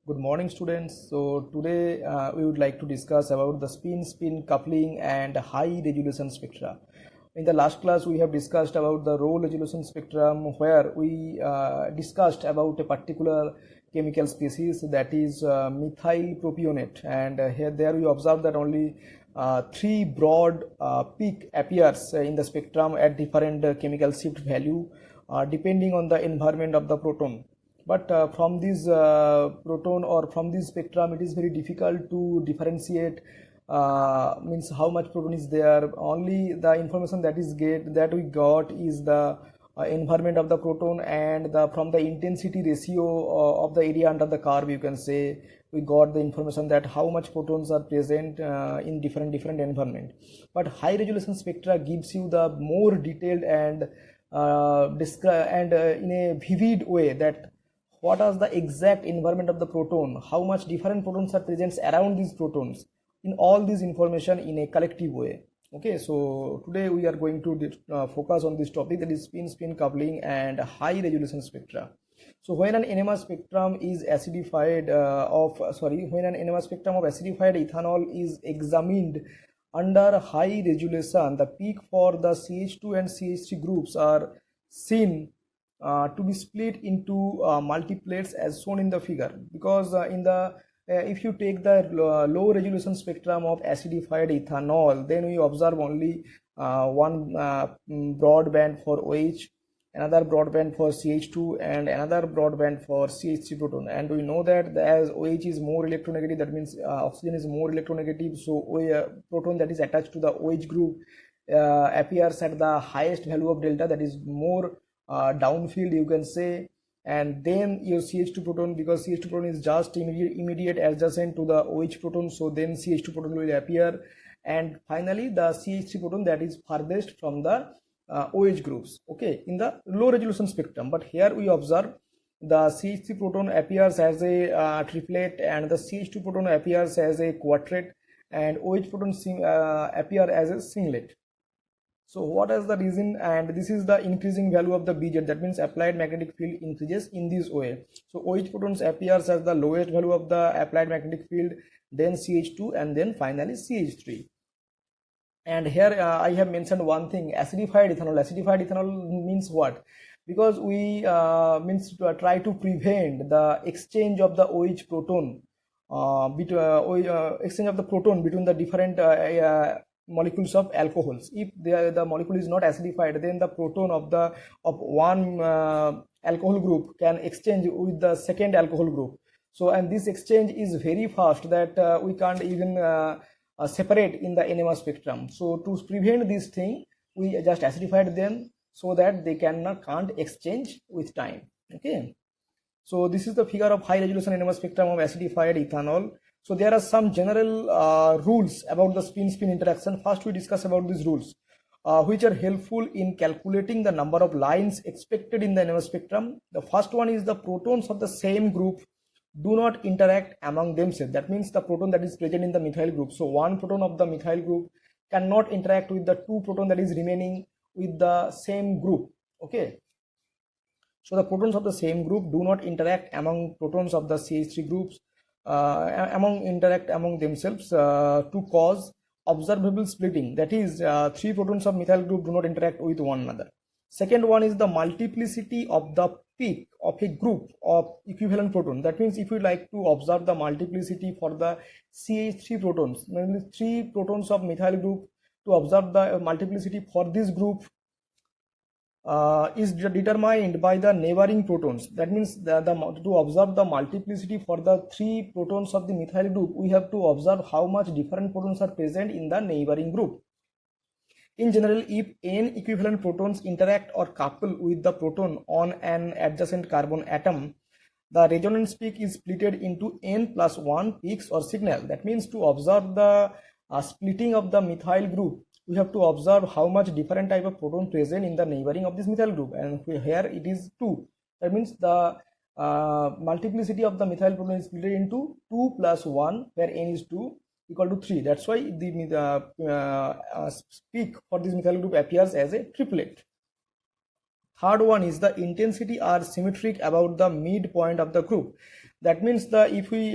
Good morning, students. So today we would like to discuss about the spin-spin coupling and high resolution spectra. In the last class, we have discussed about the low resolution spectrum, where we discussed about a particular chemical species, that is methyl propionate, and here there we observe that only three broad peak appears in the spectrum at different chemical shift value depending on the environment of the proton. But from this proton or from this spectrum, it is very difficult to differentiate means how much proton is there. Only the information that we got is the environment of the proton, and from the intensity ratio of the area under the curve, you can say we got the information that how much protons are present in different environment. But high resolution spectra gives you the more detailed and in a vivid way that what is the exact environment of the proton, how much different protons are present around these protons, in all this information in a collective way. Okay, so today we are going to focus on this topic, that is spin-spin coupling and high resolution spectra. So when an NMR spectrum is acidified when an NMR spectrum of acidified ethanol is examined under high resolution, the peak for the CH2 and CH3 groups are seen to be split into multiplets as shown in the figure, because if you take the low resolution spectrum of acidified ethanol, then we observe only one broad band for OH, another broad band for CH2, and another broad band for CH3 proton. And we know that as OH is more electronegative, that means oxygen is more electronegative, so proton that is attached to the OH group appears at the highest value of delta, that is more downfield, you can say. And then your CH2 proton, because CH2 proton is just immediate adjacent to the OH proton, so then CH2 proton will appear. And finally the CH3 proton that is farthest from the OH groups, okay, in the low resolution spectrum. But here we observe the CH3 proton appears as a triplet, and the CH2 proton appears as a quartet, and OH proton appear as a singlet. So what is the reason? And this is the increasing value of the BZ, that means applied magnetic field increases in this way. So OH protons appears as the lowest value of the applied magnetic field, then CH2, and then finally CH3. And here I have mentioned one thing, acidified ethanol. Acidified ethanol means what? Because we means to try to prevent the exchange of the OH proton exchange of the proton between the different molecules of alcohols. If the molecule is not acidified, then the proton of one alcohol group can exchange with the second alcohol group. So, and this exchange is very fast that we can't even separate in the NMR spectrum. So to prevent this thing, we just acidified them so that they can't exchange with time. Okay, so this is the figure of high resolution NMR spectrum of acidified ethanol. So there are some general rules about the spin-spin interaction. First we discuss about these rules which are helpful in calculating the number of lines expected in the NMR spectrum. The first one is the protons of the same group do not interact among themselves. That means the proton that is present in the methyl group, so one proton of the methyl group cannot interact with the two proton that is remaining with the same group. Okay, so the protons of the same group do not interact among protons of the CH3 groups interact among themselves to cause observable splitting, that is three protons of methyl group do not interact with one another. Second one is the multiplicity of the peak of a group of equivalent proton. That means if you like to observe the multiplicity for the CH3 protons, namely three protons of methyl group, to observe the multiplicity for this group is determined by the neighboring protons. That means to observe the multiplicity for the three protons of the methyl group, we have to observe how much different protons are present in the neighboring group. In general, if n equivalent protons interact or couple with the proton on an adjacent carbon atom, the resonance peak is splitted into n plus 1 peaks or signal. That means to observe the splitting of the methyl group, we have to observe how much different type of proton present in the neighboring of this methyl group, and here it is 2. That means the multiplicity of the methyl proton is split into 2 plus 1, where n is 2, equal to 3. That's why the peak for this methyl group appears as a triplet. Third one is the intensity are symmetric about the midpoint of the group. That means if we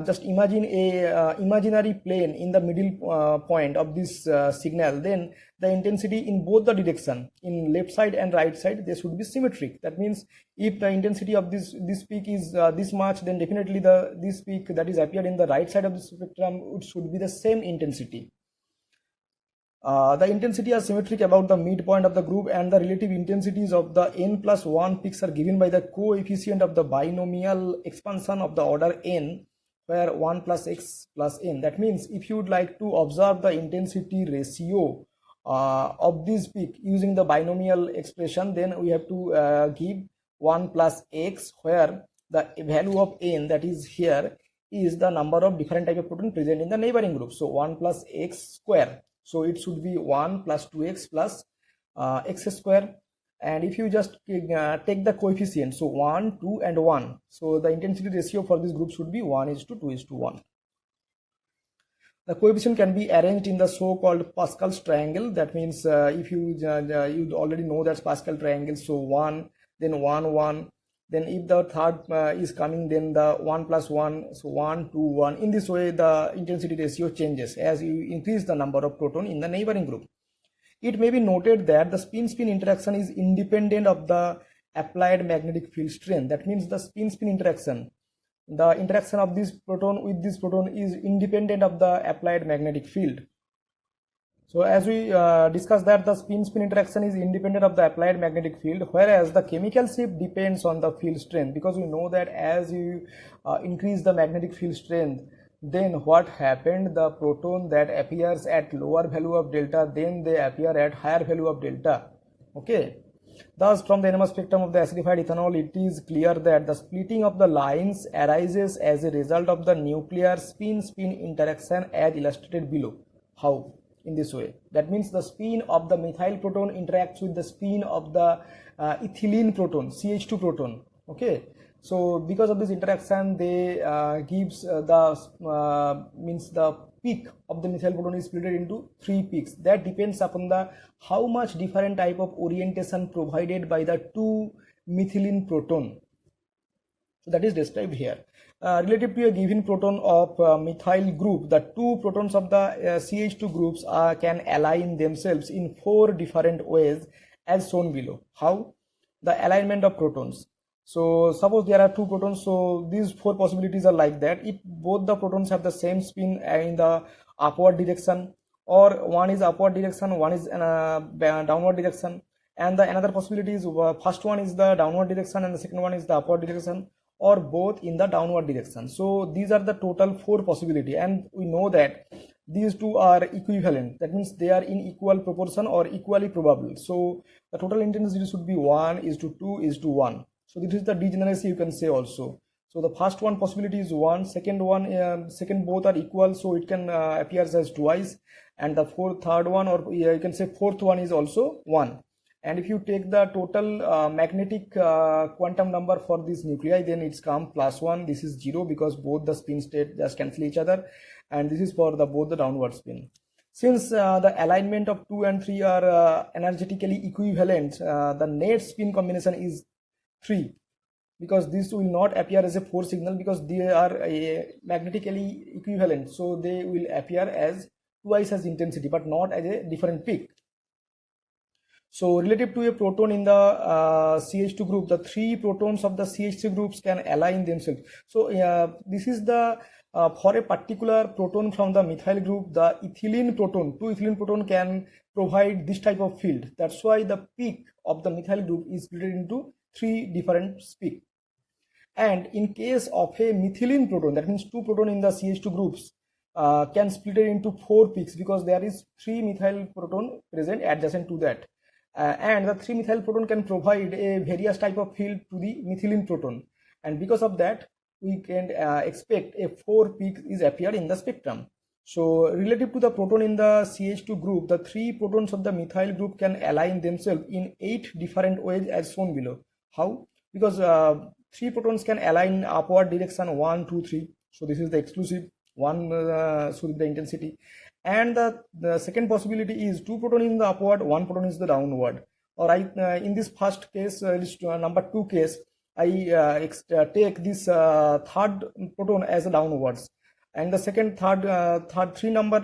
just imagine a imaginary plane in the middle point of this signal, then the intensity in both the direction, in left side and right side, they should be symmetric. That means if the intensity of this peak is this much, then definitely this peak that is appeared in the right side of the spectrum, it should be the same intensity. The intensity are symmetric about the midpoint of the group, and the relative intensities of the n+1 peaks are given by the coefficient of the binomial expansion of the order n, where 1 plus x plus n. That means if you would like to observe the intensity ratio of this peak using the binomial expression, then we have to give 1 plus x, where the value of n, that is here, is the number of different type of proton present in the neighboring group. So 1 plus x square. So it should be 1 plus 2x plus x square. And if you just take the coefficient, so 1, 2 and 1. So the intensity ratio for this group should be 1:2:1. The coefficient can be arranged in the so-called Pascal's triangle. That means if you already know that's Pascal triangle. So 1, then 1, 1. Then if the third is coming, then the 1 plus 1, so 1, 2, 1. In this way, the intensity ratio changes as you increase the number of proton in the neighboring group. It may be noted that the spin-spin interaction is independent of the applied magnetic field strength. That means the spin-spin interaction, the interaction of this proton with this proton, is independent of the applied magnetic field. So as we discussed that the spin-spin interaction is independent of the applied magnetic field, whereas the chemical shift depends on the field strength, because we know that as you increase the magnetic field strength, then what happened, the proton that appears at lower value of delta, then they appear at higher value of delta. Okay. Thus, from the NMR spectrum of the acidified ethanol, it is clear that the splitting of the lines arises as a result of the nuclear spin-spin interaction as illustrated below. How? In this way. That means the spin of the methyl proton interacts with the spin of the ethylene proton, CH2 proton. Okay. So because of this interaction, they gives the peak of the methyl proton is split into 3 peaks. That depends upon the how much different type of orientation provided by the 2 methylene proton. So that is described here. Relative to a given proton of methyl group, the 2 protons of the CH2 groups can align themselves in 4 different ways as shown below. How? The alignment of protons. So suppose there are 2 protons, so these 4 possibilities are like that. If both the protons have the same spin in the upward direction, or one is upward direction, one is downward direction, and the another possibility is first one is the downward direction and the second one is the upward direction, or both in the downward direction. So these are the total 4 possibility, and we know that these 2 are equivalent. That means they are in equal proportion or equally probable. So the total intensity should be 1:2:1. So this is the degeneracy, you can say also. So the first one possibility is 1, second both are equal, so it can appears as twice, and the third one, or you can say fourth one, is also 1. And if you take the total magnetic quantum number for this nuclei, then it's come +1. This is 0 because both the spin state just cancel each other, and this is for both the downward spin. Since the alignment of 2 and 3 are energetically equivalent, the net spin combination is 3, because this will not appear as a 4 signal because they are magnetically equivalent, so they will appear as twice as intensity but not as a different peak. So relative to a proton in the CH2 group, the 3 protons of the CH3 groups can align themselves. So this is the for a particular proton from the methyl group, the ethylene proton, 2 ethylene proton can provide this type of field. That's why the peak of the methyl group is split into 3 different peaks. And in case of a methylene proton, that means 2 proton in the CH2 groups can split it into 4 peaks, because there is 3 methyl proton present adjacent to that. And the 3 methyl proton can provide a various type of field to the methylene proton, and because of that we can expect a 4 peak is appeared in the spectrum. So relative to the proton in the CH2 group, the 3 protons of the methyl group can align themselves in 8 different ways as shown below. How? Because 3 protons can align upward direction 1, 2, 3. So this is the exclusive one, so the intensity. And the second possibility is 2 proton in the upward, 1 proton is the downward. All right, in this first case, number 2 case, take this third proton as a downwards, and the third 3 number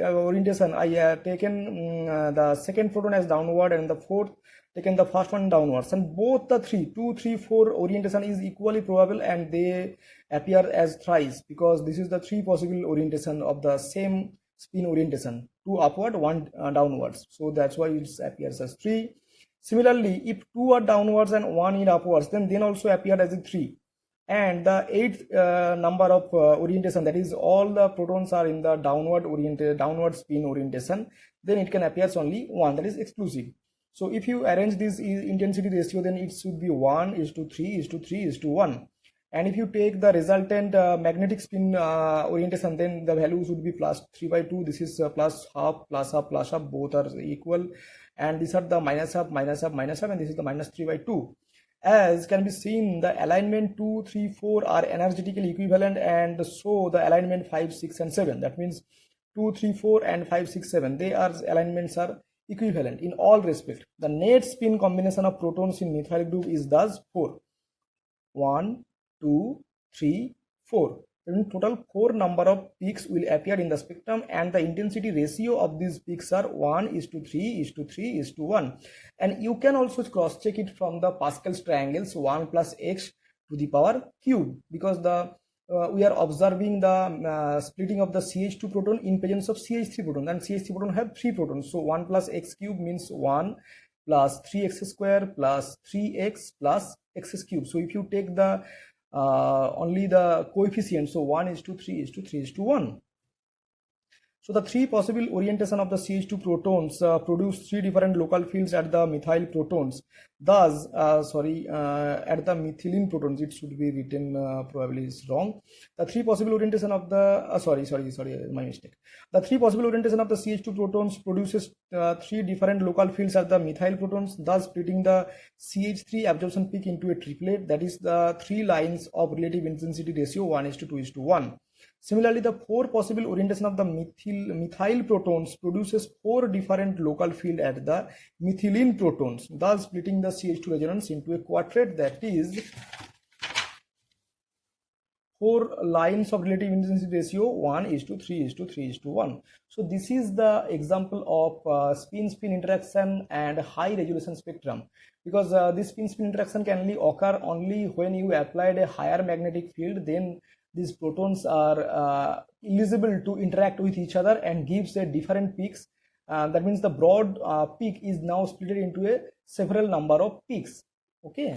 orientation I taken the second proton as downward, and the fourth taken the first one downwards, and both the 2, 3, 4 orientation is equally probable, and they appear as thrice, because this is the 3 possible orientation of the same spin orientation, 2 upward, 1 downwards, so that's why it appears as 3. Similarly, if 2 are downwards and 1 is upwards, then also appear as a 3. And the 8th number of orientation, that is all the protons are in the downward spin orientation, then it can appear only 1, that is exclusive. So if you arrange this intensity ratio, then it should be 1:3:3:1. And if you take the resultant magnetic spin orientation, then the value should be +3/2. This is +half, +half, both are equal. And these are the -half, -half, and this is the -3/2. As can be seen, the alignment 2, 3, 4 are energetically equivalent, and so the alignment 5, 6, and 7. That means 2, 3, 4, and 5, 6, 7. Alignments are equivalent in all respect. The net spin combination of protons in methyl group is thus 4. 1, 2, 3, 4. In total, 4 number of peaks will appear in the spectrum, and the intensity ratio of these peaks are 1:3:3:1. And you can also cross check it from the Pascal's triangles 1 plus x to the power cube, because we are observing the splitting of the CH2 proton in presence of CH3 proton, and CH3 proton have 3 protons. So 1 plus x cube means 1 plus 3x square plus 3x plus x cube. So if you take the only the coefficient, so 1:3:3:1. So the 3 possible orientation of the CH2 protons produce 3 different local fields at the methyl protons. Thus, at the methylene protons, it should be written probably is wrong. The 3 possible orientation of the my mistake. The 3 possible orientation of the CH2 protons produces 3 different local fields at the methyl protons, thus splitting the CH3 absorption peak into a triplet, that is the 3 lines of relative intensity ratio 1:2:1. Similarly, the 4 possible orientation of the methyl protons produces 4 different local field at the methylene protons, thus splitting the CH2 resonance into a quadret, that is 4 lines of relative intensity ratio 1:3:3:1. So this is the example of spin-spin interaction and high resolution spectrum, because this spin-spin interaction can only occur when you applied a higher magnetic field. Then these protons are eligible to interact with each other and gives a different peaks. That means the broad peak is now split into a several number of peaks. Okay.